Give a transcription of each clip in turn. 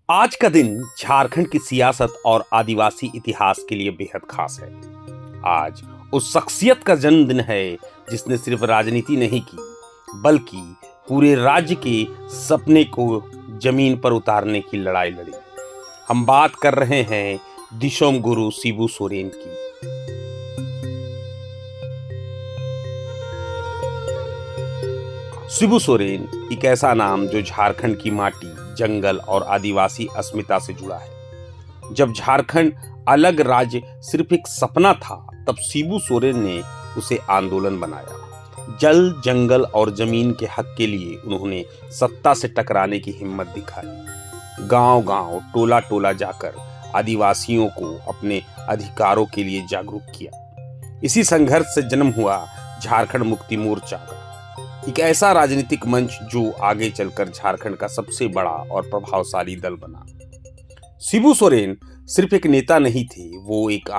आज का दिन झारखंड की सियासत और आदिवासी इतिहास के लिए बेहद खास है। आज उस शख्सियत का जन्मदिन है जिसने सिर्फ राजनीति नहीं की, बल्कि पूरे राज्य के सपने को जमीन पर उतारने की लड़ाई लड़ी। हम बात कर रहे हैं दिसोम गुरु शिबू सोरेन की। शिबू सोरेन एक ऐसा नाम जो झारखंड की माटी, जंगल और आदिवासी अस्मिता से जुड़ा है। जब झारखंड अलग राज्य सिर्फ एक सपना था, तब शिबू सोरेन ने उसे आंदोलन बनाया। जल, जंगल और जमीन के हक के लिए उन्होंने सत्ता से टकराने की हिम्मत दिखाई। गांव-गांव, टोला-टोला जाकर आदिवासियों को अपने अधिकारों के लिए जागरूक किया। इसी संघर्ष से जन्म हुआ झारखंड मुक्ति मोर्चा, एक ऐसा राजनीतिक मंच जो आगे चलकर झारखंड का सबसे बड़ा और प्रभावशाली दल बना। शिबू सोरेन सिर्फ एक नेता नहीं थे, वो एक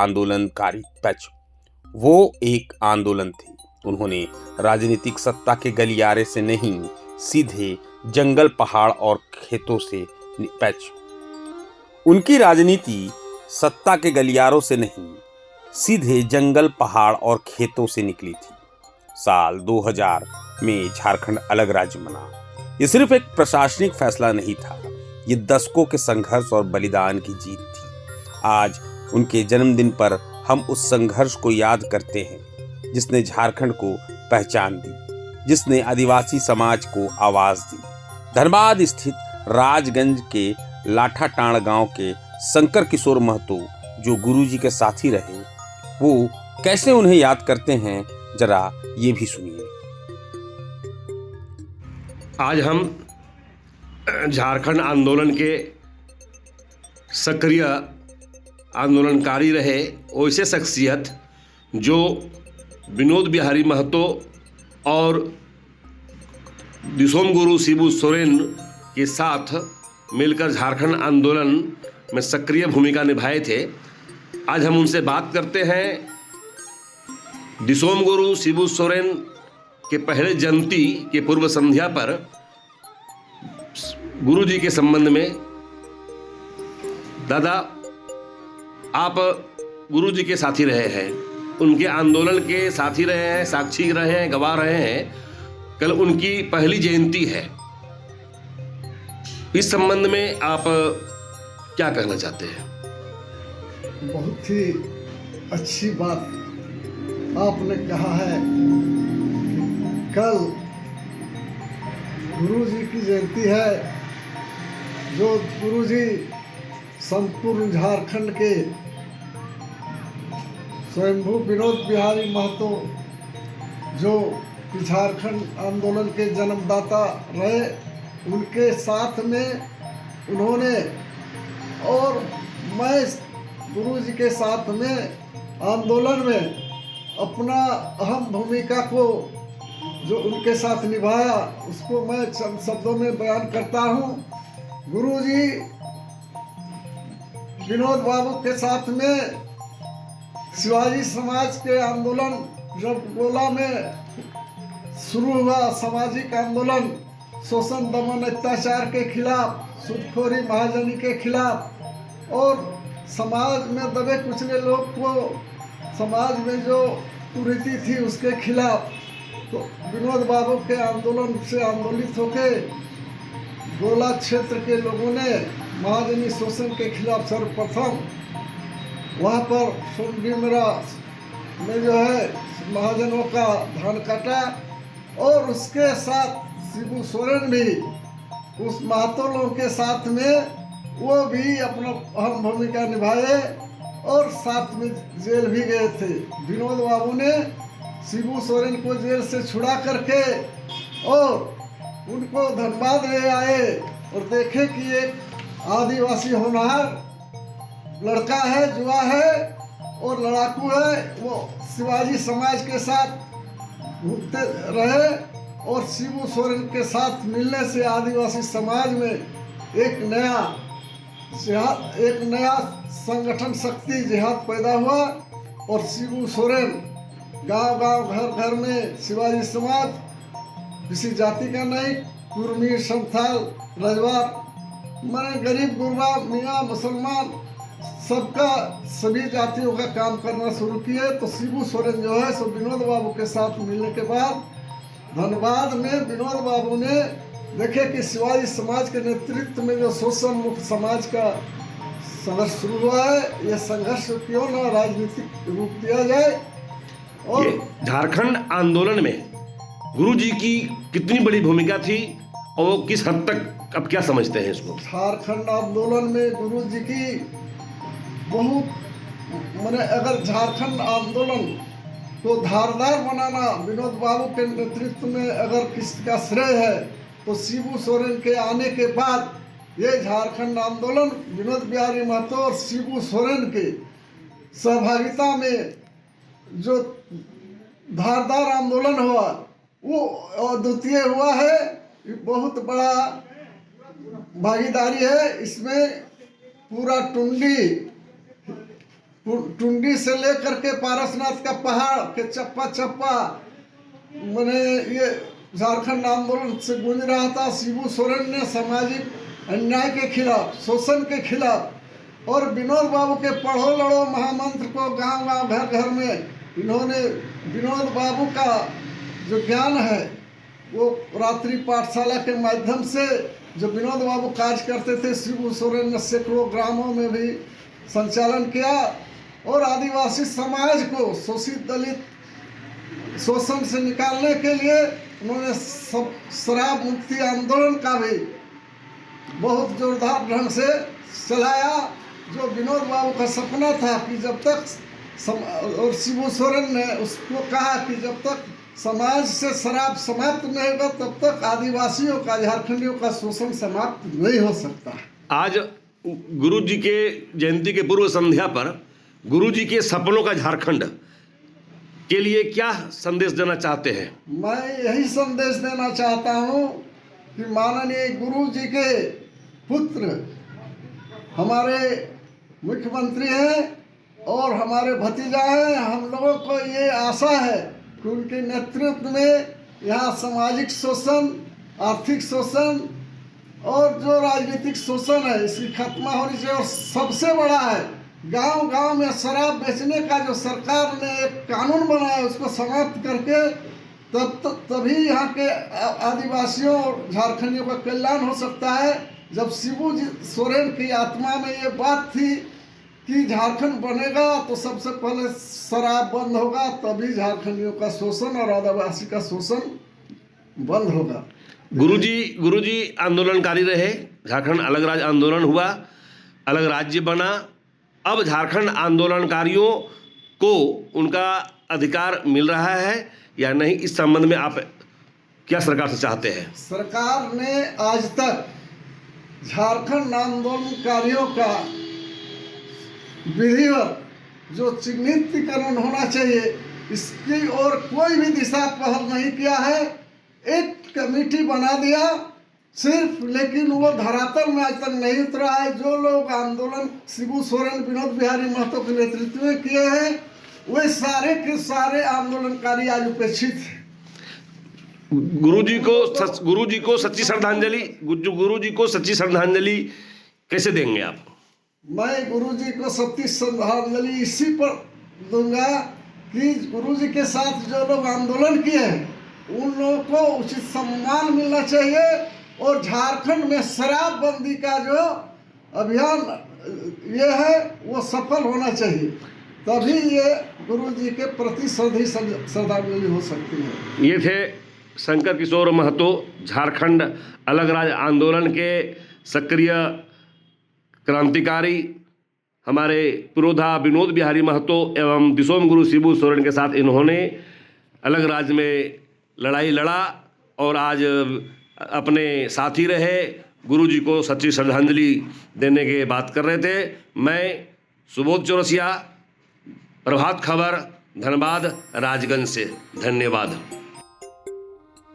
आंदोलन थे। उन्होंने राजनीतिक सत्ता के गलियारे से नहीं, सीधे जंगल, पहाड़ और खेतों से उनकी राजनीति सत्ता के गलियारों से नहीं, सीधे जंगल, पहाड़ और खेतों से निकली थी। साल 2000 में झारखंड अलग राज्य बना। ये सिर्फ एक प्रशासनिक फैसला नहीं था, ये दशकों के संघर्ष और बलिदान की जीत थी। आज उनके जन्मदिन पर हम उस संघर्ष को याद करते हैं जिसने झारखंड को पहचान दी, जिसने आदिवासी समाज को आवाज दी। धनबाद स्थित राजगंज के लाठाटाण गांव के शंकर किशोर महतो, जो गुरुजी के साथी रहे, वो कैसे उन्हें याद करते हैं, जरा ये भी सुनिए। आज हम झारखंड आंदोलन के सक्रिय आंदोलनकारी रहे वैसे शख्सियत जो विनोद बिहारी महतो और दिसोम गुरु शिबू सोरेन के साथ मिलकर झारखंड आंदोलन में सक्रिय भूमिका निभाए थे। आज हम उनसे बात करते हैं दिसोम गुरु शिबू सोरेन के पहले जयंती के पूर्व संध्या पर गुरु जी के संबंध में। दादा, आप गुरु जी के साथी रहे हैं, उनके आंदोलन के साथी रहे हैं, साक्षी रहे हैं, गवाह रहे हैं। कल उनकी पहली जयंती है। इस संबंध में आप क्या कहना चाहते हैं? बहुत ही अच्छी बात आपने कहा है कि कल गुरु जी की जयंती है, जो गुरु जी संपूर्ण झारखंड के स्वयंभू विनोद बिहारी महतो, जो झारखंड आंदोलन के जन्मदाता रहे, उनके साथ में उन्होंने और मैं गुरु जी के साथ में आंदोलन में अपना अहम भूमिका को जो उनके साथ निभाया, उसको मैं चंद शब्दों में बयान करता हूँ। गुरु जी विनोद बाबू के साथ में शिवाजी समाज के आंदोलन जब गोला में शुरू हुआ, सामाजिक आंदोलन, शोषण, दमन, अत्याचार के खिलाफ, सूदखोरी, महाजनी के खिलाफ और समाज में दबे कुचले लोग को समाज में जो कुरीति थी उसके खिलाफ, तो विनोद बाबू के आंदोलन से आंदोलित होकर गोला क्षेत्र के लोगों ने महाजनी शोषण के खिलाफ सर्वप्रथम वहाँ पर सोनडीमरा में जो है महाजनों का धान काटा, और उसके साथ शिबू सोरेन भी उस महतो लोगों के साथ में वो भी अपना अहम भूमिका निभाए और साथ में जेल भी गए थे। विनोद बाबू ने शिबू सोरेन को जेल से छुड़ा करके और उनको धनबाद ले आए और देखे कि एक आदिवासी होनहार लड़का है, जुआ है और लड़ाकू है, वो शिवाजी समाज के साथ घूमते रहे और शिबू सोरेन के साथ मिलने से आदिवासी समाज में एक नया संगठन शक्ति जिहाद पैदा हुआ और शिबू सोरेन गांव-गांव, घर-घर में शिवाजी समाज किसी जाति का नहीं, कुर्मी, संथाल, रजवार मैंने गरीब गुरबा मियाँ मुसलमान सबका सभी जातियों का काम करना शुरू किए। तो शिबू सोरेन जो है सो विनोद बाबू के साथ मिलने के बाद धनबाद में विनोद बाबू ने देखे कि शिवाजी समाज के नेतृत्व में जो शोषण मुक्त समाज का संघर्ष शुरू हुआ है, ये संघर्ष क्यों न राजनीतिक रूप दिया जाए। और ये झारखंड आंदोलन में गुरुजी की कितनी बड़ी भूमिका थी और वो किस हद तक अब क्या समझते हैं इसको? झारखंड आंदोलन में गुरु जी की बहुत मैंने अगर झारखंड आंदोलन को धारदार बनाना विनोद बाबू के नेतृत्व में अगर किसका श्रेय है तो शिबू सोरेन के आने के बाद ये झारखंड आंदोलन विनोद बिहारी महतो और शिबू सोरेन के सहभागिता में जो धारदार आंदोलन हुआ वो अद्वितीय हुआ है। ये बहुत बड़ा भागीदारी है इसमें। पूरा टुंडी से लेकर के पारसनाथ का पहाड़ के चप्पा चप्पा मैंने ये झारखंड आंदोलन से गूंज रहा था। शिबू सोरेन ने सामाजिक अन्याय के खिलाफ, शोषण के खिलाफ और विनोद बाबू के पढ़ो लड़ो महामंत्र को गांव गांव घर घर में इन्होंने विनोद बाबू का जो ज्ञान है वो रात्रि पाठशाला के माध्यम से जो विनोद बाबू कार्य करते थे शिबू सोरेन ने सैकड़ों ग्रामों में भी संचालन किया और आदिवासी समाज को शोषित दलित शोषण से निकालने के लिए उन्होंने शराब मुक्ति आंदोलन का भी बहुत जोरदार ढंग से चलाया। जो विनोद बाबू का सपना था कि जब तक और शिबू सोरेन ने उसको कहा कि जब तक समाज से शराब समाप्त नहीं होगा तब तक आदिवासियों का, झारखंडियों का शोषण समाप्त नहीं हो सकता। आज गुरु जी के जयंती के पूर्व संध्या पर गुरु जी के सपनों का झारखंड के लिए क्या संदेश देना चाहते हैं? मैं यही संदेश देना चाहता हूँ कि माननीय गुरु जी के पुत्र हमारे मुख्यमंत्री हैं और हमारे भतीजा हैं। हम लोगों को ये आशा है कि उनके नेतृत्व में यहाँ सामाजिक शोषण, आर्थिक शोषण और जो राजनीतिक शोषण है इसकी खत्म होनी चाहिए। और सबसे बड़ा है गांव गांव में शराब बेचने का जो सरकार ने एक कानून बनाया उसको समाप्त करके तभी यहाँ के आदिवासियों और झारखंडियों का कल्याण हो सकता है। जब शिबू सोरेन की आत्मा में ये बात थी कि झारखंड बनेगा तो सबसे पहले शराब बंद होगा, तभी झारखंडियों का शोषण और आदिवासी का शोषण बंद होगा। गुरुजी आंदोलनकारी रहे, झारखंड अलग राज्य आंदोलन हुआ, अलग राज्य बना। अब झारखंड आंदोलनकारियों को उनका अधिकार मिल रहा है या नहीं, इस संबंध में आप क्या सरकार से चाहते हैं? सरकार ने आज तक झारखंड आंदोलनकारियों का विधिवत जो चिन्हितीकरण होना चाहिए इसकी ओर कोई भी दिशा पहल नहीं किया है। एक कमेटी बना दिया सिर्फ, लेकिन वो धरातल में आज तक नहीं उतरा है। जो लोग आंदोलन शिबू सोरेन, विनोद बिहारी महतो के नेतृत्व में किए हैं वे सारे के सारे आंदोलनकारी आज उपेक्षित हैं। गुरुजी को सच्ची श्रद्धांजलि कैसे देंगे आप? मैं गुरुजी को सच्ची श्रद्धांजलि इसी पर दूंगा कि गुरुजी के साथ जो लोग आंदोलन किए हैं उन लोगों को उचित सम्मान मिलना चाहिए और झारखंड में शराबबंदी का जो अभियान ये है वो सफल होना चाहिए, तभी ये गुरुजी के प्रति श्रद्धांजलि हो सकती है। ये थे शंकर किशोर महतो, झारखंड अलग राज्य आंदोलन के सक्रिय क्रांतिकारी। हमारे पुरोधा विनोद बिहारी महतो एवं दिसोम गुरु शिबू सोरेन के साथ इन्होंने अलग राज्य में लड़ाई लड़ा और आज अपने साथी रहे। गुरुजी को सच्ची श्रद्धांजलि देने की बात कर रहे थे। मैं सुबोध चौरसिया, प्रभात खबर, धनबाद, राजगंज से। धन्यवाद।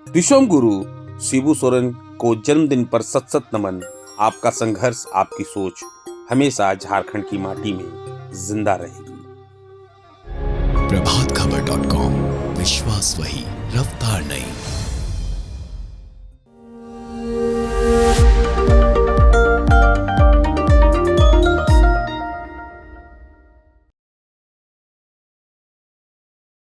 दिसोम गुरु शिबू सोरेन को जन्मदिन पर सत सत नमन। आपका संघर्ष, आपकी सोच हमेशा झारखंड की माटी में जिंदा रहेगी। प्रभातखबर.com, विश्वास वही, रफ्तार नहीं।